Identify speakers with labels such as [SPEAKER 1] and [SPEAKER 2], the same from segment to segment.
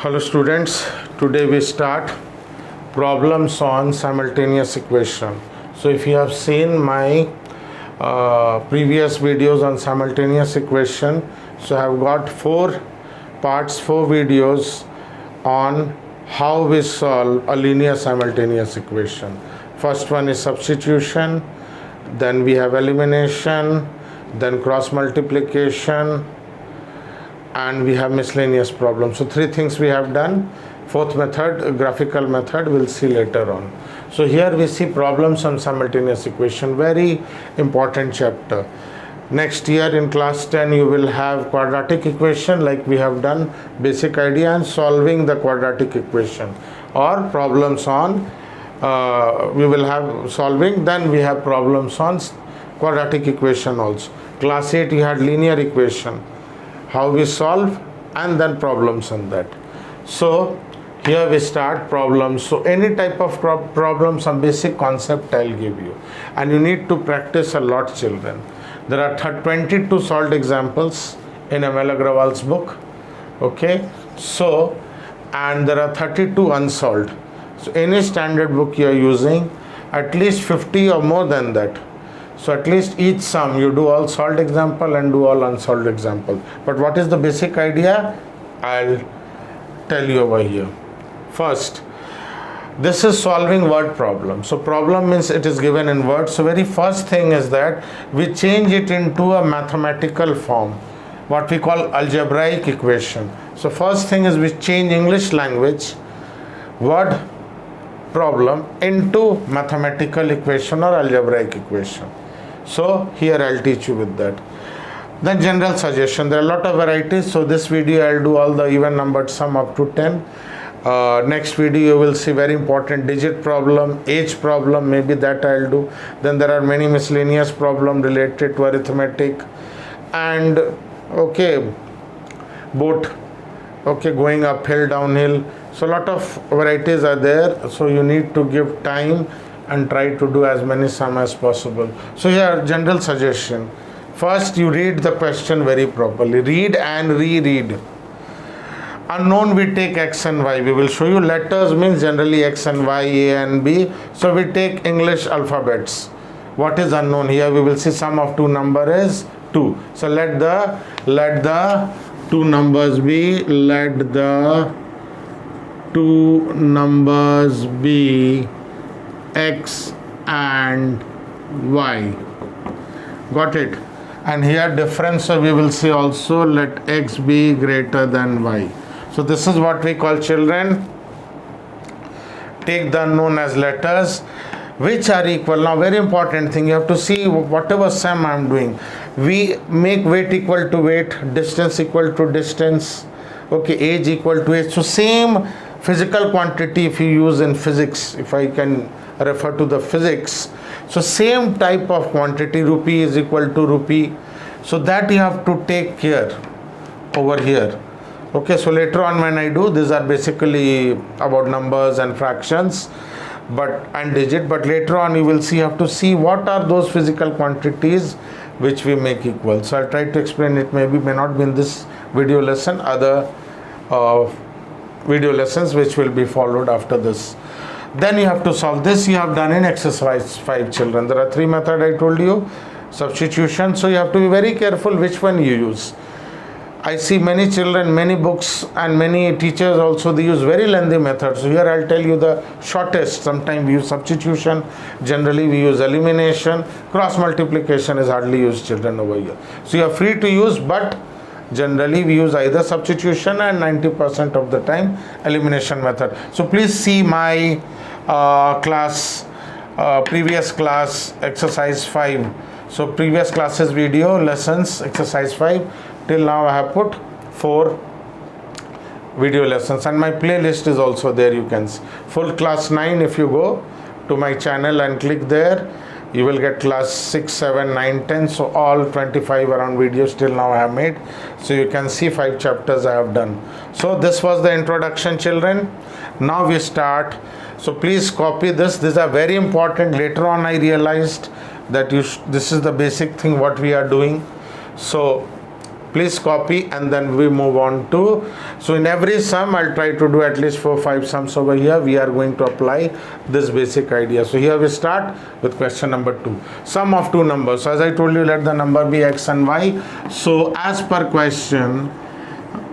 [SPEAKER 1] Hello students, today we start problems on simultaneous equation. So if you have seen my previous videos on simultaneous equation, so I have got four videos on how we solve a linear simultaneous equation. First one is substitution, then we have elimination, then cross multiplication, and we have miscellaneous problems. So three things we have done. Fourth method, graphical method, we'll see later on. So here we see problems on simultaneous equation, very important chapter. Next year in class 10 you will have quadratic equation, like we have done basic idea and solving the quadratic equation, or problems on we will have solving, then we have problems on quadratic equation also. Class 8 you had linear equation, how we solve, and then problems on that. So here we start problems. So any type of problem, some basic concept I'll give you, and you need to practice a lot, children. There are 22 solved examples in ML Agrawal's book, okay? So, and there are 32 unsolved. So any standard book you are using, at least 50 or more than that. So at least each sum you do all solved example and do all unsolved example. But what is the basic idea? I'll tell you over here. First, this is solving word problem. So problem means it is given in words. So very first thing is that we change it into a mathematical form, what we call algebraic equation. So first thing is we change English language word problem into mathematical equation or algebraic equation. So here I'll teach you with that. Then general suggestion, there are a lot of varieties. So this video I'll do all the even numbered sum up to 10. Next video you will see very important digit problem, age problem, maybe that I'll do. Then there are many miscellaneous problem related to arithmetic, and okay, boat, okay, going uphill, downhill. So a lot of varieties are there. So you need to give time and try to do as many sum as possible. So here general suggestion. First you read the question very properly. Read and reread. Unknown we take x and y. We will show you. Letters means generally x and y, a and b. So we take English alphabets. What is unknown? Here we will see sum of two number is 2. So let the two numbers be, let the two numbers be x and y. Got it? And here difference, so we will see also let x be greater than y. So this is what we call, children, take the unknown as letters which are equal. Now very important thing, you have to see whatever sum I am doing, we make weight equal to weight, distance equal to distance, okay, age equal to age. So same physical quantity if you use in physics, if I can refer to the physics, so same type of quantity, rupee is equal to rupee. So that you have to take care over here. Okay, so later on when I do, these are basically about numbers and fractions and digit, but later on you will see, you have to see what are those physical quantities which we make equal. So I'll try to explain it, may not be in this video lesson, other video lessons which will be followed after this. Then you have to solve this. You have done in exercise 5, children. There are 3 methods I told you. Substitution, so you have to be very careful which one you use. I see many children, many books and many teachers also, they use very lengthy methods. So here I'll tell you the shortest. Sometimes we use substitution, generally we use elimination, cross multiplication is hardly used, children, over here. So you are free to use, but generally we use either substitution and 90% of the time elimination method. So please see my previous class exercise 5. So previous classes video lessons exercise 5, till now I have put 4 video lessons, and my playlist is also there. You can see full class 9. If you go to my channel and click there, you will get class 6, 7, 9, 10. So all 25 around videos till now I have made. So you can see 5 chapters I have done. So this was the introduction, children. Now we start. So please copy this. These are very important. Later on I realized that this is the basic thing what we are doing. So Please copy and then we move on to, so in every sum I'll try to do at least 4-5 sums over here. We are going to apply this basic idea. So here we start with question number 2. Sum of two numbers. So as I told you, let the number be x and y. So as per question,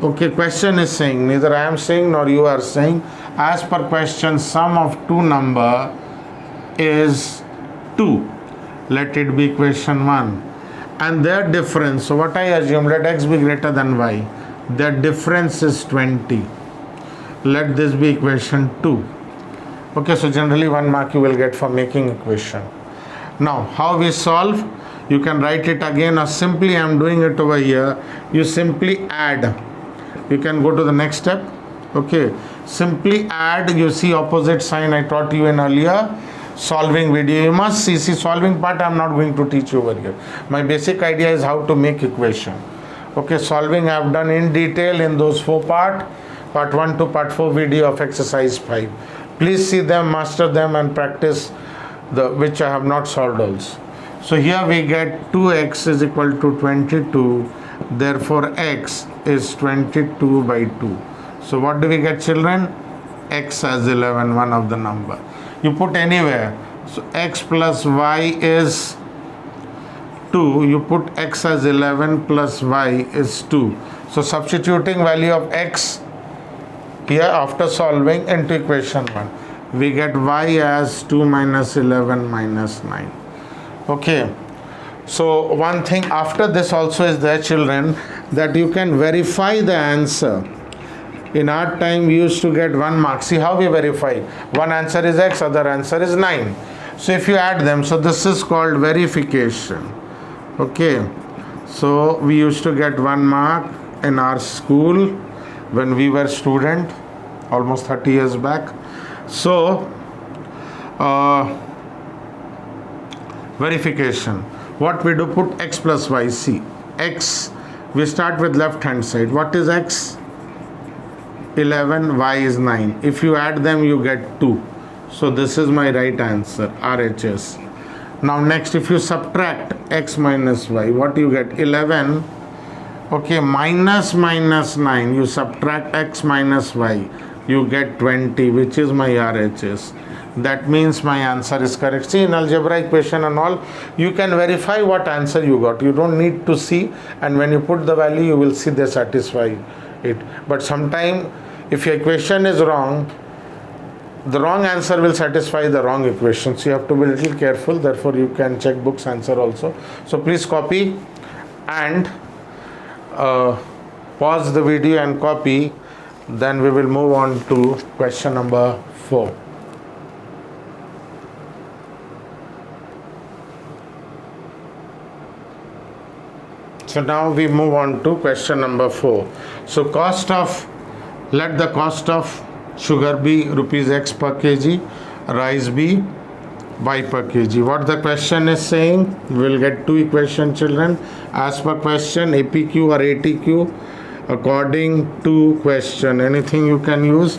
[SPEAKER 1] okay, question is saying, neither I am saying nor you are saying, as per question, sum of two number is 2. Let it be equation 1. And their difference, so what I assume, let x be greater than y. Their difference is 20. Let this be equation 2. Okay, so generally 1 mark you will get for making equation. Now, how we solve? You can write it again, or simply I am doing it over here. You simply add. You can go to the next step. Okay, simply add. You see opposite sign I taught you in earlier solving video. You must see solving part I am not going to teach you over here. My basic idea is how to make equation. Okay, solving I have done in detail in those 4 part 1 to part 4 video of exercise 5. Please see them, master them and practice the which I have not solved also. So here we get 2x is equal to 22. Therefore x is 22 by 2. So what do we get, children? X as 11, one of the number. You put anywhere. So x plus y is 2. You put x as 11 plus y is 2. So substituting value of x here after solving into equation 1, we get y as 2 minus 11 minus 9. Okay. So one thing after this also is there, children, that you can verify the answer. In our time we used to get 1 mark. See how we verify. One answer is x, other answer is 9. So if you add them, so this is called verification. Okay. So we used to get 1 mark in our school when we were student, almost 30 years back. So verification. What we do, put x plus y. See, x, we start with left hand side. What is x? 11, y is 9. If you add them, you get 2. So this is my right answer, RHS. Now next, if you subtract x minus y, what you get? 11. Okay, minus 9. You subtract x minus y, you get 20, which is my RHS. That means my answer is correct. See, in algebra equation and all, you can verify what answer you got. You don't need to see, and when you put the value, you will see they satisfy it. But sometime if your equation is wrong, the wrong answer will satisfy the wrong equation. So you have to be a little careful. Therefore, you can check book's answer also. So please copy and pause the video and copy. Then we will move on to question number 4. So now we move on to question number 4. So let the cost of sugar be rupees x per kg, rice be y per kg. What the question is saying, we will get 2 equations, children. As per question, APQ or ATQ, according to question, anything you can use.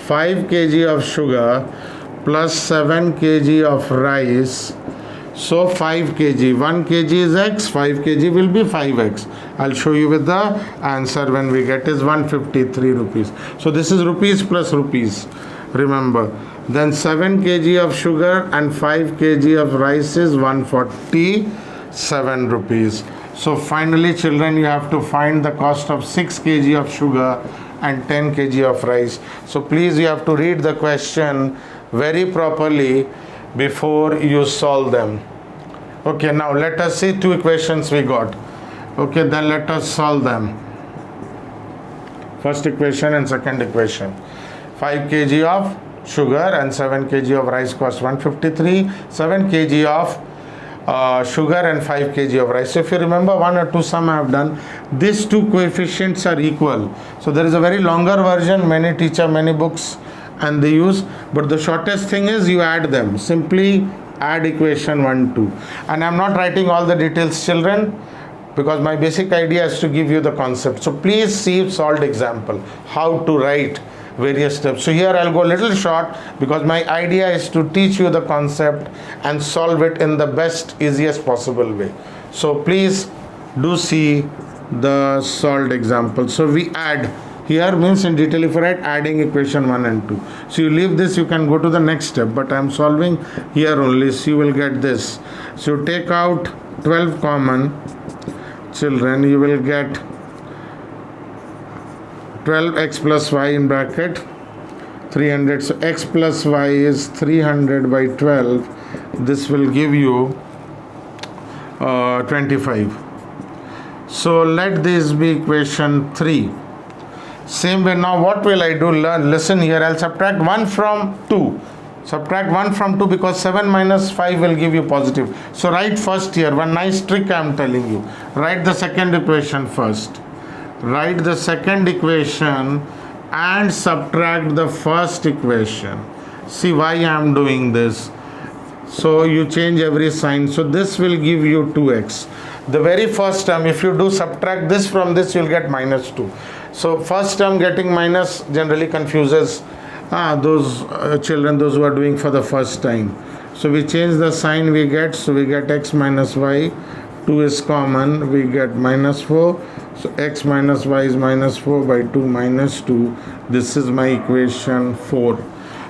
[SPEAKER 1] 5 kg of sugar plus 7 kg of rice. So 5 kg, 1 kg is x, 5 kg will be 5x. I'll show you with the answer when we get is 153 rupees. So this is rupees plus rupees, remember. Then 7 kg of sugar and 5 kg of rice is 147 rupees. So finally, children, you have to find the cost of 6 kg of sugar and 10 kg of rice. So please, you have to read the question very properly before you solve them. Okay, now let us see 2 equations we got. Okay, then let us solve them. First equation and second equation. 5 kg of sugar and 7 kg of rice cost 153. 7 kg of sugar and 5 kg of rice. So if you remember 1 or 2 sum I have done, these 2 coefficients are equal. So there is a very longer version, many teacher, many books and they use, but the shortest thing is you add them. Simply add equation 1, 2. And I am not writing all the details, children, because my basic idea is to give you the concept. So please see solved example, how to write various steps. So here I'll go a little short because my idea is to teach you the concept and solve it in the best, easiest possible way. So please do see the solved example. So we add. Here means in detail if you write adding equation 1 and 2. So you leave this, you can go to the next step. But I am solving here only. So you will get this. So you take out 12 common, children. You will get 12x plus y in bracket 300. So x plus y is 300 by 12. This will give you 25. So let this be equation 3. Same way, now what will I do? Listen here, I'll subtract 1 from 2. Subtract 1 from 2 because 7 minus 5 will give you positive. So write first here, one nice trick I am telling you. Write the second equation first. Write the second equation and subtract the first equation. See why I am doing this. So you change every sign. So this will give you 2x. The very first term, if you do subtract this from this, you'll get minus 2. So first term getting minus generally confuses those children, those who are doing for the first time. So we change the sign we get. So we get x minus y. 2 is common. We get minus 4. So x minus y is minus 4 by 2 minus 2. This is my equation 4.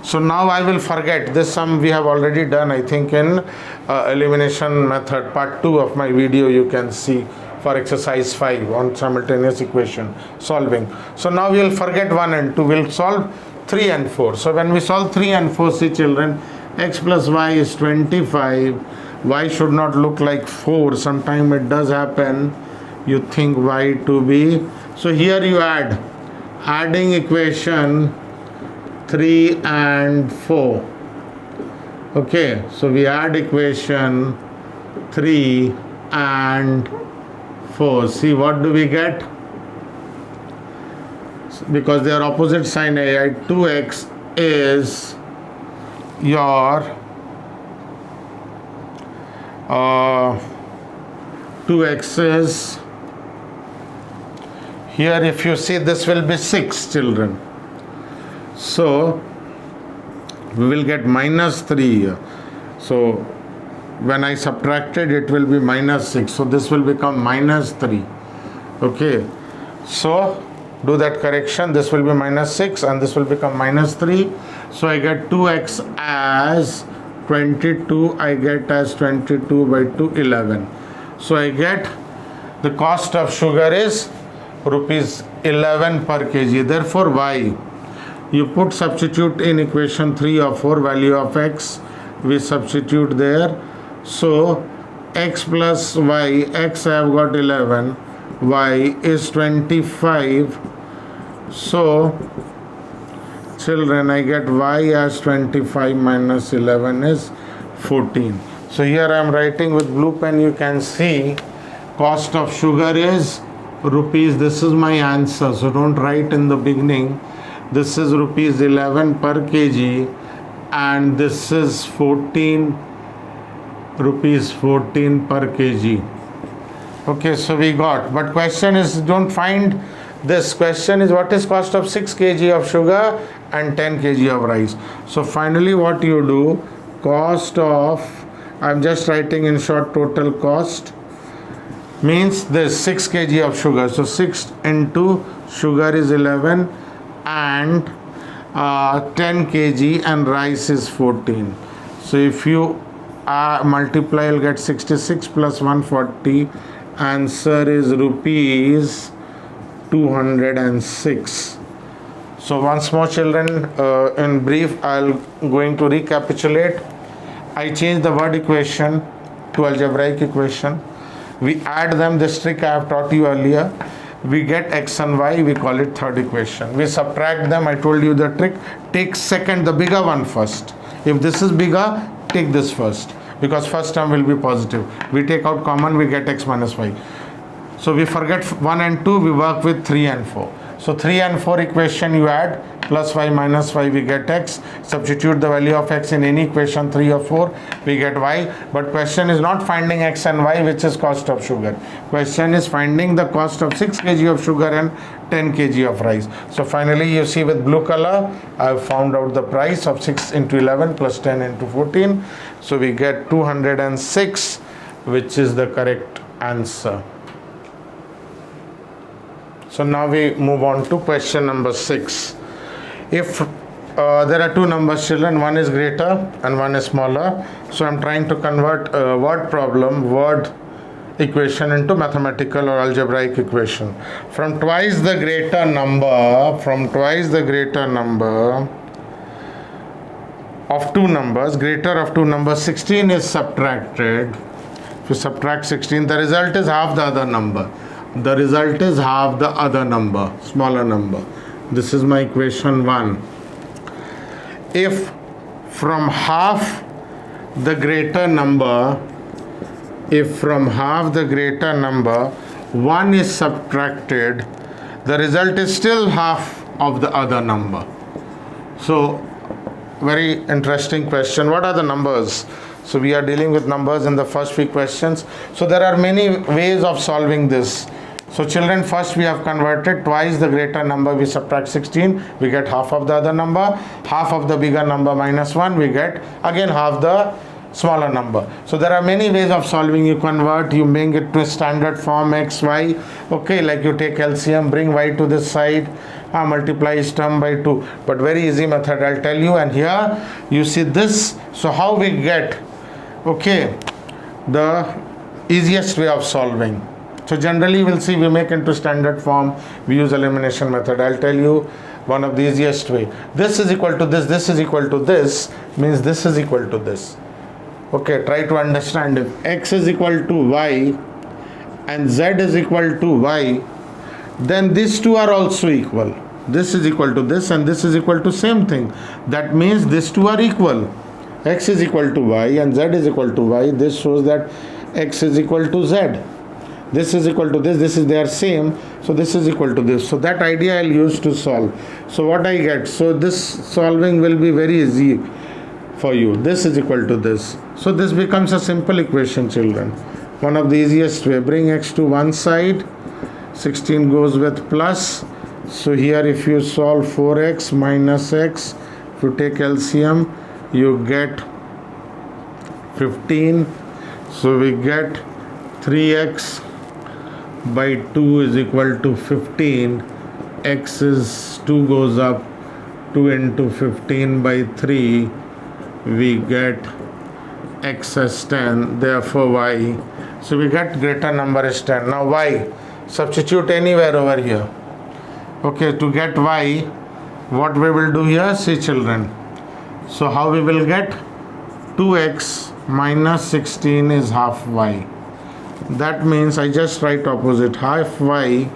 [SPEAKER 1] So now I will forget this sum we have already done, I think in elimination method part 2 of my video. You can see for exercise 5 on simultaneous equation solving. So now we will forget 1 and 2. We will solve 3 and 4. So when we solve 3 and 4, see children, x plus y is 25. Y should not look like 4. Sometimes it does happen. You think y to be. So here you add. Adding equation 3 and 4. Okay, so we add equation 3 and 4. See what do we get? Because they are opposite sign, 2x is your 2x is here. If you see, this will be 6 children. So we will get minus 3 here. So when I subtracted, it will be minus 6. So this will become minus 3. Okay. So do that correction. This will be minus 6 and this will become minus 3. So I get 2x as 22. I get as 22 by 2, 11. So I get the cost of sugar is rupees 11 per kg. Therefore y. You put substitute in equation 3 or 4 value of x. We substitute there. So x plus y, x I have got 11, y is 25. So children, I get y as 25 minus 11 is 14. So here I am writing with blue pen. You can see cost of sugar is rupees. This is my answer. So don't write in the beginning. This is rupees 11 per kg and this is 14 rupees 14 per kg. Okay, so we got, but question is, don't find this. Question is what is cost of 6 kg of sugar and 10 kg of rice. So finally what you do, cost of, I'm just writing in short, total cost means this 6 kg of sugar. So 6 into sugar is 11 and 10 kg and rice is 14. So if you multiply, you'll get 66 plus 140. Answer is rupees 206. So once more children, in brief, I'll going to recapitulate. I change the word equation to algebraic equation. We add them, this trick I have taught you earlier. We get x and y, we call it third equation. We subtract them, I told you the trick. Take second, the bigger one first. If this is bigger, take this first, because first term will be positive. We take out common, we get x minus y. So we forget 1 and 2, we work with 3 and 4. So 3 and 4 equation you add, plus y minus y, we get x. Substitute the value of x in any equation 3 or 4, we get y. But question is not finding x and y, which is cost of sugar. Question is finding the cost of 6 kg of sugar and 10 kg of rice. So finally you see with blue color, I have found out the price of 6 into 11 plus 10 into 14. So we get 206, which is the correct answer. So now we move on to question number 6. If there are two numbers, children, one is greater and one is smaller. So I'm trying to convert a word equation into mathematical or algebraic equation. From twice the greater number of two numbers, greater of two numbers, 16 is subtracted. If you subtract 16, the result is half the other number. The result is half the other number, smaller number. This is my equation 1. If from half the greater number, 1 is subtracted, the result is still half of the other number. So, very interesting question. What are the numbers? So we are dealing with numbers in the first few questions. So there are many ways of solving this. So children, first we have converted twice the greater number, we subtract 16, we get half of the other number. Half of the bigger number minus 1, we get again half the smaller number. So there are many ways of solving. You convert, you bring it to a standard form x, y. Okay, like you take LCM, bring y to this side, multiply each term by 2. But very easy method, I'll tell you. And here you see this. So how we get, okay, the easiest way of solving. So generally we'll see, we make into standard form, we use elimination method. I'll tell you one of the easiest way. This is equal to this is equal to this, means this is equal to this. Okay, try to understand. If x is equal to y and z is equal to y, then these two are also equal. This is equal to this and this is equal to same thing. That means these two are equal. X is equal to y and z is equal to y. This shows that x is equal to z. This is equal to this is their same, so this is equal to this. So that idea I'll use to solve. So what I get, so this solving will be very easy for you. This is equal to this. So this becomes a simple equation, children. One of the easiest way. Bring x to one side, 16 goes with plus. So here if you solve 4x minus x, if you take LCM, you get 15. So we get 3x by 2 is equal to 15. X is 2 goes up, 2 into 15 by 3, we get x as 10, therefore y. So we get greater number is 10. Now y, substitute anywhere over here. Okay, to get y, what we will do here, see children. So how we will get 2x minus 16 is half y. That means I just write opposite. Half y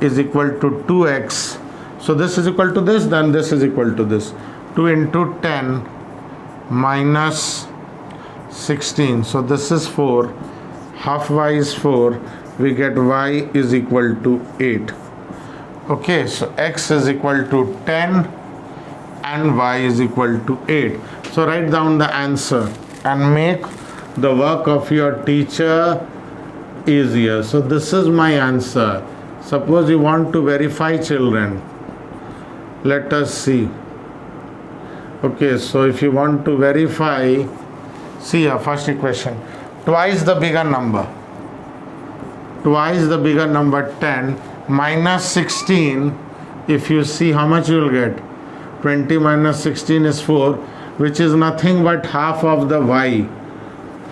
[SPEAKER 1] is equal to 2x. So this is equal to this, then this is equal to this. 2 into 10 minus 16. So this is 4. Half y is 4. We get y is equal to 8. Okay, so x is equal to 10 and y is equal to 8. So write down the answer and make the work of your teacher easier. So this is my answer. Suppose you want to verify, children. Let us see. Okay, so if you want to verify, see here, first equation. Twice the bigger number. 10 minus 16. If you see how much you will get. 20 minus 16 is 4, which is nothing but half of the y.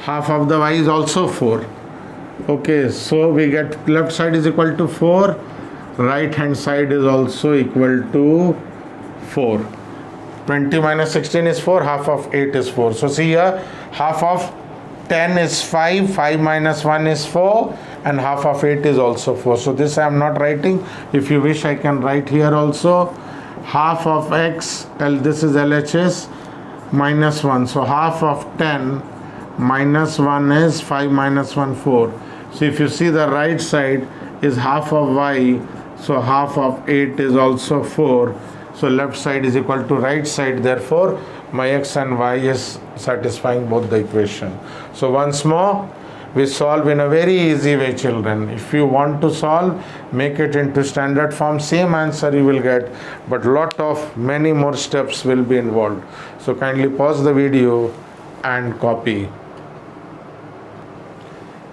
[SPEAKER 1] Half of the y is also 4. Okay, so we get left side is equal to 4, right hand side is also equal to 4. 20 minus 16 is 4, half of 8 is 4. So see here, half of 10 is 5, 5 minus 1 is 4, and half of 8 is also 4. So this I am not writing. If you wish, I can write here also. Half of x, this is LHS, minus 1. So half of 10 minus 1 is 5 minus 1, 4. So if you see the right side is half of y, so half of 8 is also 4. So left side is equal to right side, therefore my x and y is satisfying both the equation. So once more, we solve in a very easy way, children. If you want to solve, make it into standard form, same answer you will get, but many more steps will be involved. So kindly pause the video and copy.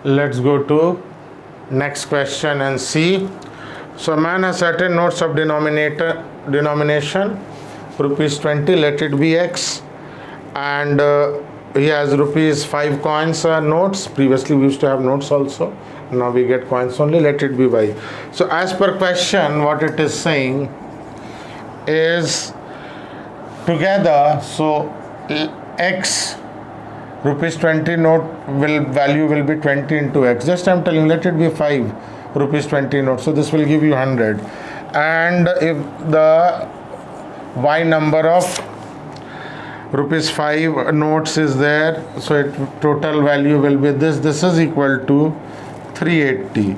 [SPEAKER 1] Let's go to next question and see. So a man has certain notes of denomination rupees 20, let it be X, and he has rupees 5 coins notes. Previously we used to have notes also, now we get coins only, let it be Y. So as per question, what it is saying is together, so X rupees 20 note value will be 20 into X. Just I'm telling, let it be 5 rupees 20 note, so this will give you 100. And if the Y number of rupees 5 notes is there, so total value will be this is equal to 380.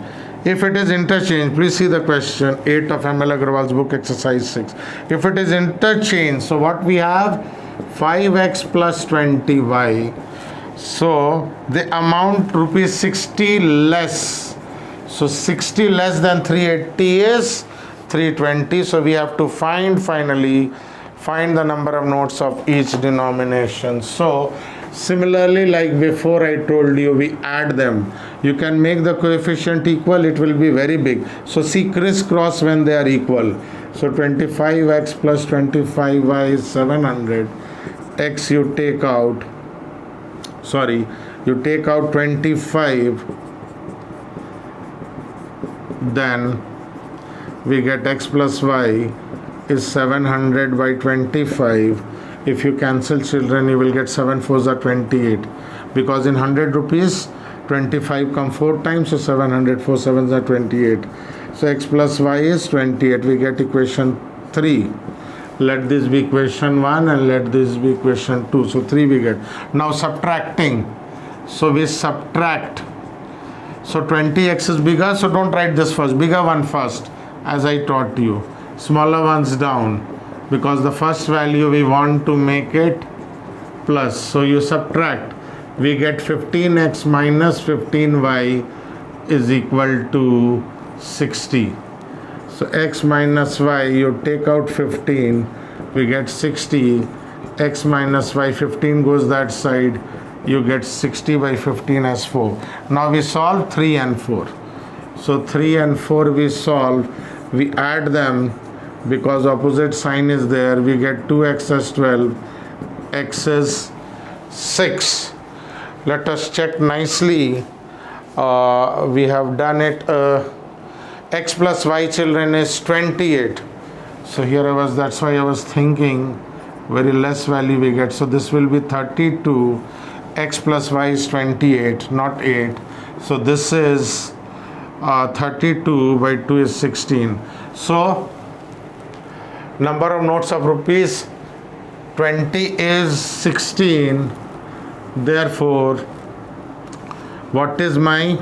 [SPEAKER 1] If it is interchange, please see the question 8 of ML Agarwal's book, exercise 6. If it is interchange, so what we have, 5x plus 20y, so the amount rupees 60 less, so 60 less than 380 is 320. So we have to finally find the number of notes of each denomination. So similarly, like before I told you, we add them. You can make the coefficient equal, it will be very big. So see crisscross when they are equal. So 25x plus 25y is 700. X you take out 25, then we get x plus y is 700 by 25. If you cancel, children, you will get 7 4s are 28, because in 100 rupees 25 come 4 times, so 700 4 7s are 28. So x plus y is 28. We get equation 3. Let this be equation 1 and let this be equation 2. So 3 we get. Now subtracting. So we subtract. So 20x is bigger, so don't write this first. Bigger one first, as I taught you. Smaller ones down, because the first value we want to make it plus. So you subtract. We get 15x minus 15y is equal to 60. So x minus y, you take out 15, we get 60. X minus y, 15 goes that side, you get 60 by 15 as 4. Now we solve 3 and 4. So 3 and 4 we solve, we add them, because opposite sign is there, we get 2x is 12, x is 6. Let us check nicely. We have done it. X plus y, children, is 28. So here that's why I was thinking very less value we get. So this will be 32. X plus y is 28, not 8. So this is 32 by 2 is 16. So number of notes of rupees 20 is 16. Therefore, what is my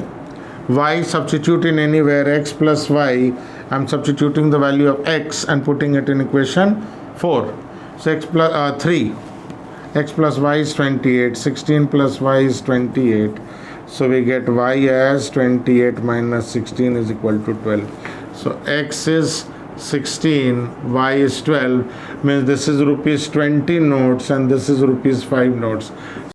[SPEAKER 1] y? Substitute in anywhere, x plus y. I'm substituting the value of x and putting it in equation 4. So x plus 3. X plus y is 28. 16 plus y is 28. So we get y as 28 minus 16 is equal to 12. So x is 16, y is 12, means this is rupees 20 notes and this is rupees 5 notes.